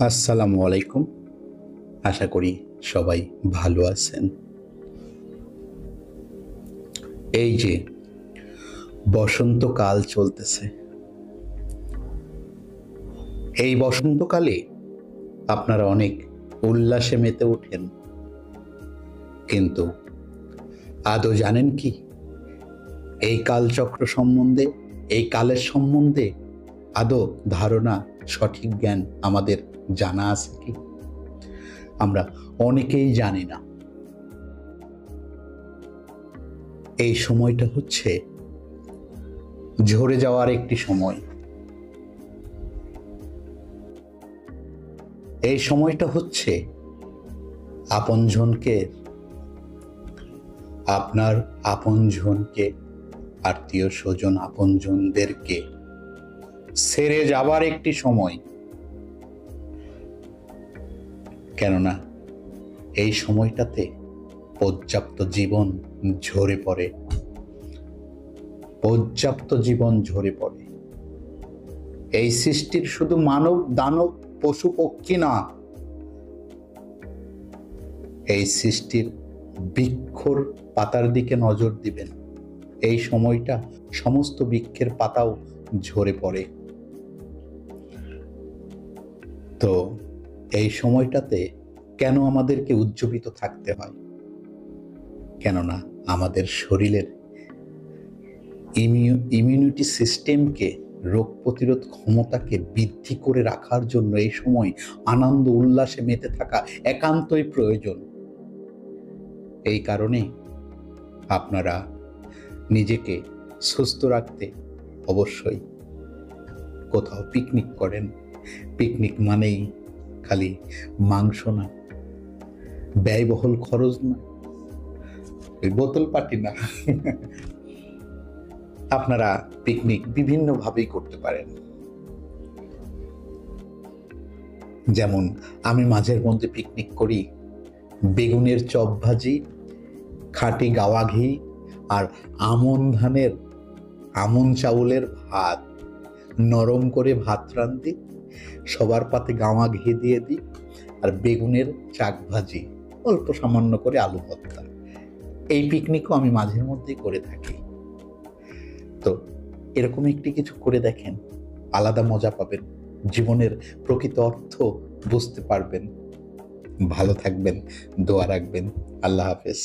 আসসালামু আলাইকুম। আশা করি সবাই ভালো আছেন। এই যে বসন্তকাল চলতেছে, এই বসন্তকালে আপনারা অনেক উল্লাসে মেতে ওঠেন, কিন্তু আদৌ জানেন কি এই কালচক্র সম্বন্ধে, এই কালের সম্বন্ধে আদৌ ধারণা, সঠিক জ্ঞান আমাদের জানা আছে কি? আমরা অনেকেই জানি না। এই সময়টা হচ্ছে ঝরে যাওয়ার একটি সময়। এই সময়টা হচ্ছে আপনজনকে, আপনার আপনজনকে, আত্মীয় স্বজন আপনজনদেরকে ছেড়ে যাবার একটি সময়। কেননা এই সময়টাতে পর্যাপ্ত জীবন ঝরে পড়ে, পর্যাপ্ত জীবন ঝরে পড়ে। এই সৃষ্টির শুধু মানব দানব পশু পক্ষী না, এই সৃষ্টির বৃক্ষর পাতার দিকে নজর দিবেন। এই সময়টা সমস্ত বৃক্ষের পাতাও ঝরে পড়ে। তো এই সময়টাতে কেন আমাদেরকে উজ্জীবিত থাকতে হয়? কেননা আমাদের শরীরের ইমিউনিটি সিস্টেমকে, রোগ প্রতিরোধ ক্ষমতাকে বৃদ্ধি করে রাখার জন্য এই সময় আনন্দ উল্লাসে মেতে থাকা একান্তই প্রয়োজন। এই কারণে আপনারা নিজেকে সুস্থ রাখতে অবশ্যই কোথাও পিকনিক করেন। পিকনিক মানেই খালি মাংস না, ব্যয়বহুল খরচ না, বোতল পার্টি না। আপনারা পিকনিক বিভিন্নভাবেই করতে পারেন। যেমন আমি মাঝের মধ্যে পিকনিক করি বেগুনের চপ ভাজি, খাঁটি গাওয়া ঘি আর আমন চাউলের ভাত, নরম করে ভাত রান্ধি, সবার পাতে গাওয়া ঘি দিয়ে দিই, আর বেগুনের চাক ভাজি, অল্প সামান্য করে আলু ভর্তা। এই পিকনিকও আমি মাঝের মধ্যেই করে থাকি। তো এরকম একটি কিছু করে দেখেন, আলাদা মজা পাবেন, জীবনের প্রকৃত অর্থ বুঝতে পারবেন। ভালো থাকবেন, দোয়া রাখবেন। আল্লাহ হাফেজ।